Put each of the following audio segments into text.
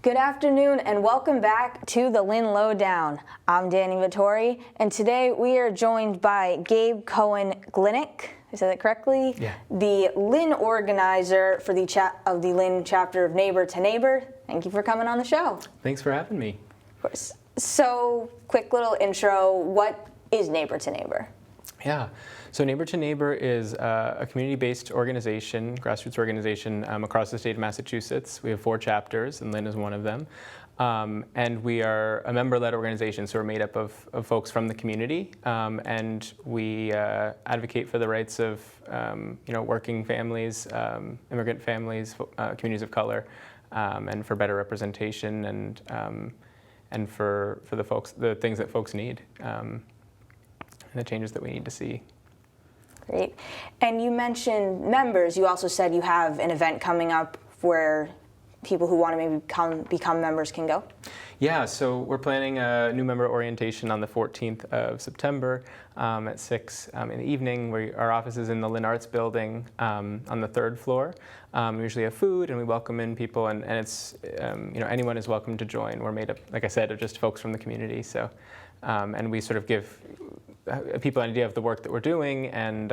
Good afternoon and welcome back to the Lynn Lowdown. I'm Dani Vittori, and today we are joined by Gabe Cohen-Glinick. I said that correctly? Yeah. The Lynn organizer for the Lynn chapter of Neighbor to Neighbor. Thank you for coming on the show. Thanks for having me. Of course. So, quick little intro. What is Neighbor to Neighbor? Yeah. So Neighbor to Neighbor is a community-based organization, grassroots organization across the state of Massachusetts. We have 4 chapters, and Lynn is one of them. And we are a member-led organization, so we're made up of folks from the community, and we advocate for the rights of working families, immigrant families, communities of color, and for better representation and for the things that folks need, and the changes that we need to see. Great. And you mentioned members. You also said you have an event coming up where people who want to maybe become members can go? Yeah, so we're planning a new member orientation on the 14th of September at 6 in the evening. Our office is in the LynnArts building on the 3rd floor. We usually have food and we welcome in people, and it's, anyone is welcome to join. We're made up, like I said, of just folks from the community. So, and we sort of give people an idea of the work that we're doing and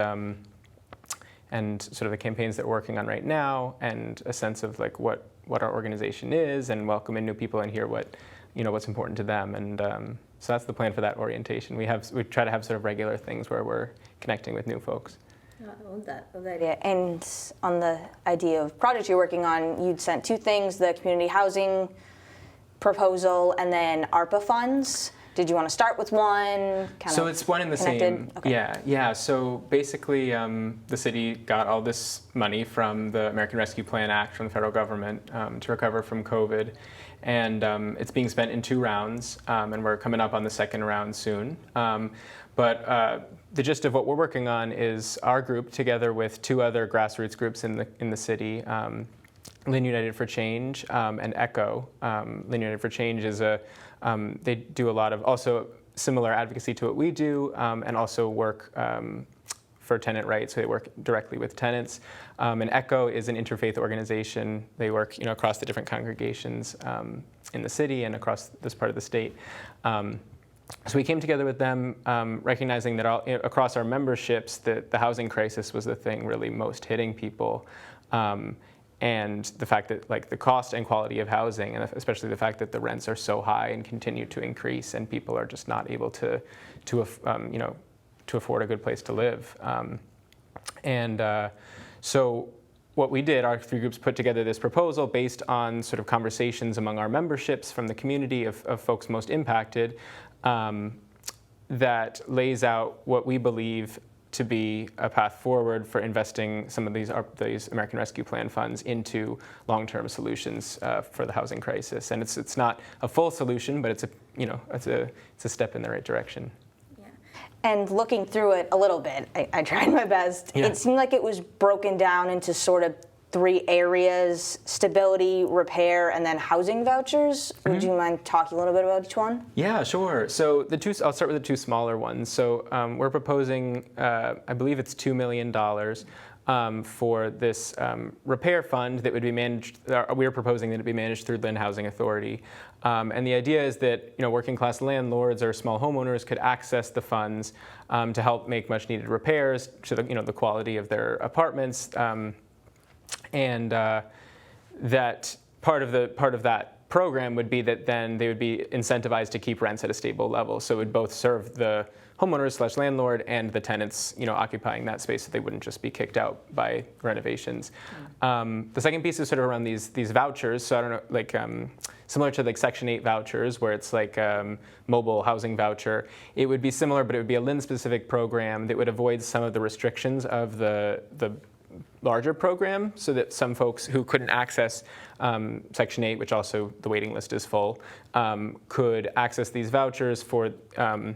sort of the campaigns that we're working on right now, and a sense of like what our organization is, and welcome in new people and hear what's important to them. And so that's the plan for that orientation. We try to have sort of regular things where we're connecting with new folks. I love that. Yeah. And on the idea of projects you're working on, you'd sent 2 things: the community housing proposal and then ARPA funds. Did you want to start with one? So it's one and the same. Okay. Yeah. So basically, the city got all this money from the American Rescue Plan Act from the federal government to recover from COVID, and it's being spent in 2 rounds, and we're coming up on the 2nd round soon. But the gist of what we're working on is our group, together with 2 other grassroots groups in the city. Lynn United for Change and ECHO. Lynn United for Change is they do a lot of also similar advocacy to what we do, and also work for tenant rights. So they work directly with tenants. And ECHO is an interfaith organization. They work across the different congregations in the city and across this part of the state. So we came together with them, recognizing that across our memberships, the housing crisis was the thing really most hitting people. And the fact that the cost and quality of housing, and especially the fact that the rents are so high and continue to increase, and people are just not able to afford a good place to live. So what we did, our 3 groups put together this proposal based on sort of conversations among our memberships from the community of folks most impacted, that lays out what we believe to be a path forward for investing some of these American Rescue Plan funds into long-term solutions for the housing crisis. And it's not a full solution, but it's a step in the right direction. Yeah. And looking through it a little bit, I tried my best. Yeah. It seemed like it was broken down into sort of 3 areas: stability, repair, and then housing vouchers. Mm-hmm. Would you mind talking a little bit about each one? Yeah, sure. So I'll start with the 2 smaller ones. So we're proposing, I believe it's $2 million for this repair fund that would be managed. We're proposing that it be managed through Lynn Housing Authority. And the idea is that working class landlords or small homeowners could access the funds to help make much needed repairs to the quality of their apartments. And that part of that program would be that then they would be incentivized to keep rents at a stable level. So it would both serve the homeowners / landlord and the tenants, occupying that space, so they wouldn't just be kicked out by renovations. Mm-hmm. The second piece is sort of around these vouchers. So I don't know, similar to Section 8 vouchers, where it's mobile housing voucher. It would be similar, but it would be a Lynn-specific program that would avoid some of the restrictions of the larger program, so that some folks who couldn't access Section 8, which also the waiting list is full, could access these vouchers for, and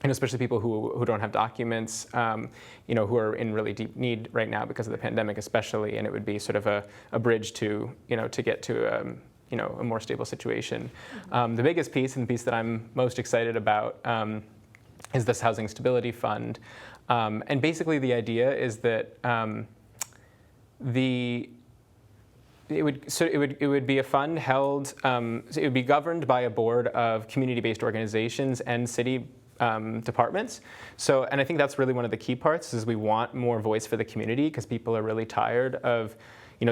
especially people who don't have documents, who are in really deep need right now because of the pandemic especially, and it would be sort of a bridge to get to a more stable situation. Mm-hmm. The biggest piece, and the piece that I'm most excited about, is this Housing Stability Fund. And basically the idea is that It would be a fund held. So it would be governed by a board of community-based organizations and city departments. So, and I think that's really one of the key parts is we want more voice for the community because people are really tired of,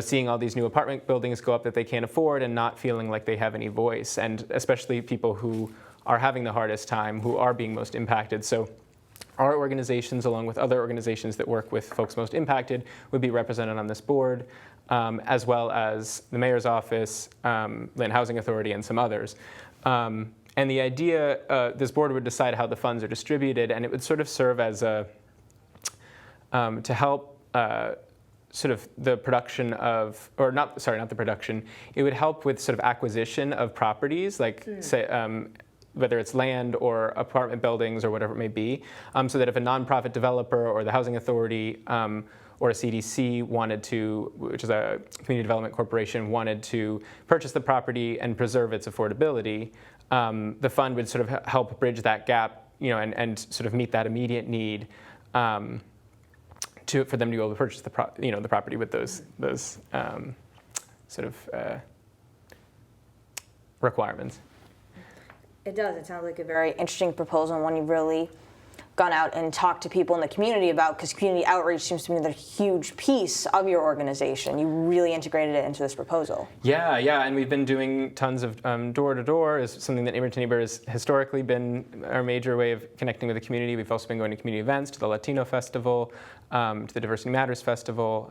seeing all these new apartment buildings go up that they can't afford and not feeling like they have any voice, and especially people who are having the hardest time, who are being most impacted. So our organizations, along with other organizations that work with folks most impacted, would be represented on this board, as well as the mayor's office, Lynn Housing Authority, and some others. And the idea, this board would decide how the funds are distributed, and it would sort of serve as to help sort of the production of, or not the production, it would help with sort of acquisition of properties, like say, whether it's land or apartment buildings or whatever it may be, so that if a nonprofit developer or the housing authority or a CDC wanted to, which is a community development corporation, wanted to purchase the property and preserve its affordability, the fund would sort of help bridge that gap, and sort of meet that immediate need for them to be able to purchase the property with those sort of requirements. It does. It sounds like a very interesting proposal, and one you've really gone out and talked to people in the community about, because community outreach seems to be another huge piece of your organization. You really integrated it into this proposal. Yeah, and we've been doing tons of door-to-door is something that Neighbor to Neighbor has historically been our major way of connecting with the community. We've also been going to community events, to the Latino Festival, to the Diversity Matters Festival,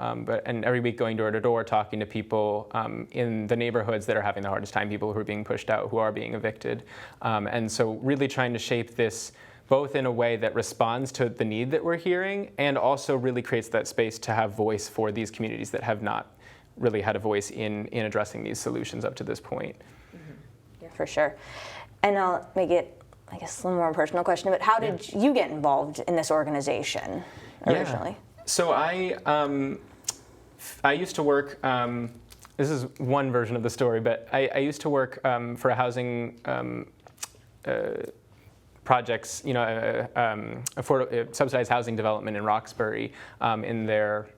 and every week going door-to-door, talking to people in the neighborhoods that are having the hardest time, people who are being pushed out, who are being evicted. And so really trying to shape this both in a way that responds to the need that we're hearing and also really creates that space to have voice for these communities that have not really had a voice in addressing these solutions up to this point. Mm-hmm. Yeah, for sure. And I'll make it, I guess, a little more personal question, but how did you get involved in this organization originally? Yeah. So I used to work, this is one version of the story, but I used to work for a housing projects, subsidized housing development in Roxbury in their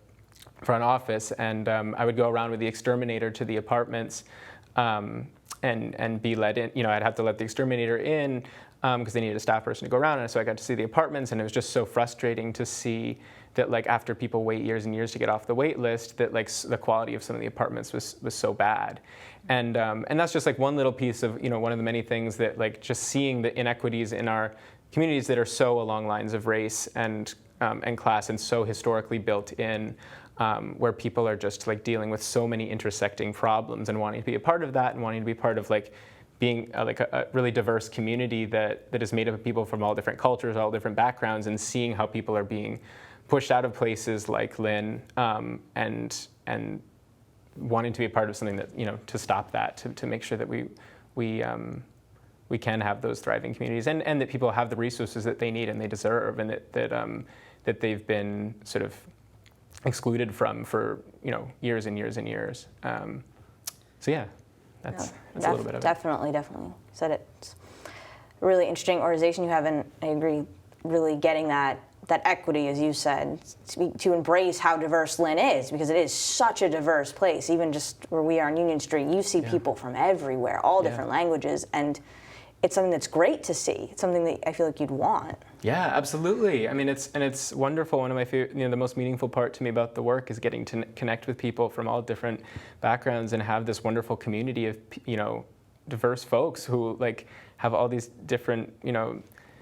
front office, and I would go around with the exterminator to the apartments and be let in. I'd have to let the exterminator in because they needed a staff person to go around, and so I got to see the apartments, and it was just so frustrating to see that, like, after people wait years and years to get off the wait list, that like the quality of some of the apartments was so bad. And that's just like one little piece of one of the many things that, like, just seeing the inequities in our communities that are so along lines of race and class and so historically built in, where people are just like dealing with so many intersecting problems and wanting to be a part of that and wanting to be part of like being like a really diverse community that is made up of people from all different cultures, all different backgrounds, and seeing how people are being pushed out of places like Lynn and wanting to be a part of something that, to stop that, to make sure that we can have those thriving communities and that people have the resources that they need and they deserve, and that they've been sort of excluded from for years and years and years. So yeah, that's a little bit of it. Definitely said it's a really interesting organization you have, and I agree, really getting that equity, as you said, to embrace how diverse Lynn is, because it is such a diverse place. Even just where we are on Union Street, you see people from everywhere, all different languages, and it's something that's great to see. It's something that I feel like you'd want. Yeah, absolutely. I mean, it's wonderful. One of my favorite, the most meaningful part to me about the work is getting to connect with people from all different backgrounds and have this wonderful community of, diverse folks who like have all these different,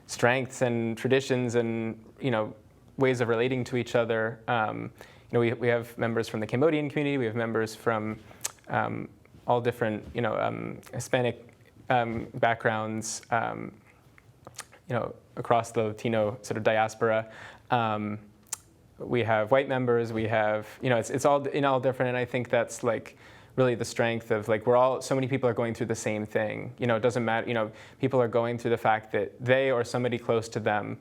strengths and traditions and ways of relating to each other. We have members from the Cambodian community. We have members from all different Hispanic backgrounds. Across the Latino sort of diaspora. We have white members. We have it's all different, and I think that's like really the strength of like so many people are going through the same thing. It doesn't matter. People are going through the fact that they or somebody close to them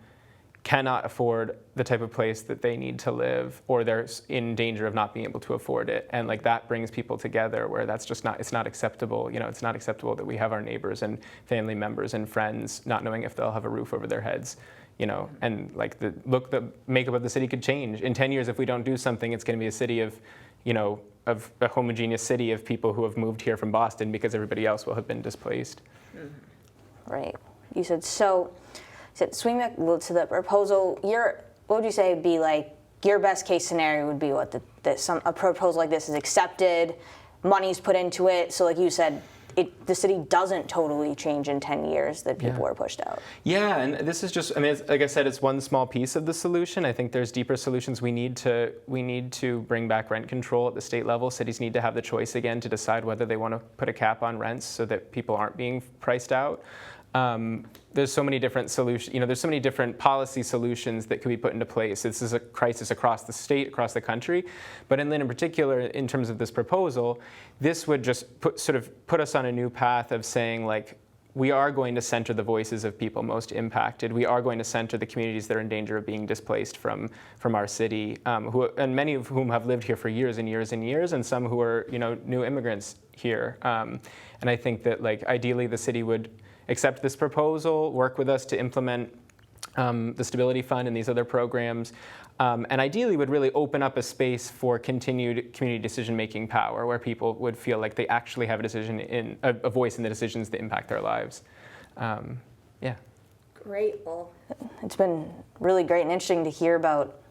cannot afford the type of place that they need to live, or they're in danger of not being able to afford it. And like that brings people together where that's just it's not acceptable. It's not acceptable that we have our neighbors and family members and friends not knowing if they'll have a roof over their heads. And like the makeup of the city could change. In 10 years, if we don't do something, it's going to be a city of, a homogeneous city of people who have moved here from Boston because everybody else will have been displaced. Right. You said swing back to the proposal. What would you say would be like your best case scenario would be what a proposal like this is accepted, money's put into it. So like you said, the city doesn't totally change in 10 years that people are pushed out. Yeah, and this is just, I mean, like I said, it's one small piece of the solution. I think there's deeper solutions. We need to bring back rent control at the state level. Cities need to have the choice again to decide whether they want to put a cap on rents so that people aren't being priced out. There's so many different solutions, there's so many different policy solutions that could be put into place. This is a crisis across the state, across the country. But in Lynn in particular, in terms of this proposal, this would just put us on a new path of saying, like, we are going to center the voices of people most impacted. We are going to center the communities that are in danger of being displaced from our city, and many of whom have lived here for years and years and years, and some who are new immigrants here. And I think that, like, ideally the city would accept this proposal, work with us to implement the Stability Fund and these other programs, and ideally would really open up a space for continued community decision-making power where people would feel like they actually have a voice in the decisions that impact their lives. Yeah. Great. Well, it's been really great and interesting to hear about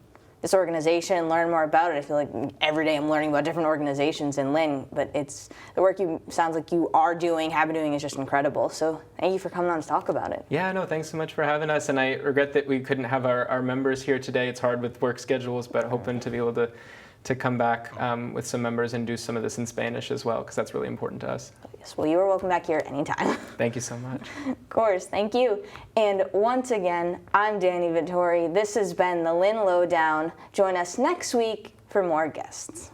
this organization and learn more about it. I feel like every day I'm learning about different organizations in Lynn, but the work sounds like you are doing, have been doing is just incredible. So thank you for coming on to talk about it. Yeah, no, thanks so much for having us. And I regret that we couldn't have our members here today. It's hard with work schedules, but hoping to be able to come back with some members and do some of this in Spanish as well, because that's really important to us. Yes, well, you are welcome back here anytime. Thank you so much. Of course, thank you. And once again, I'm Dani Vittori. This has been the Lynn Lowdown. Join us next week for more guests.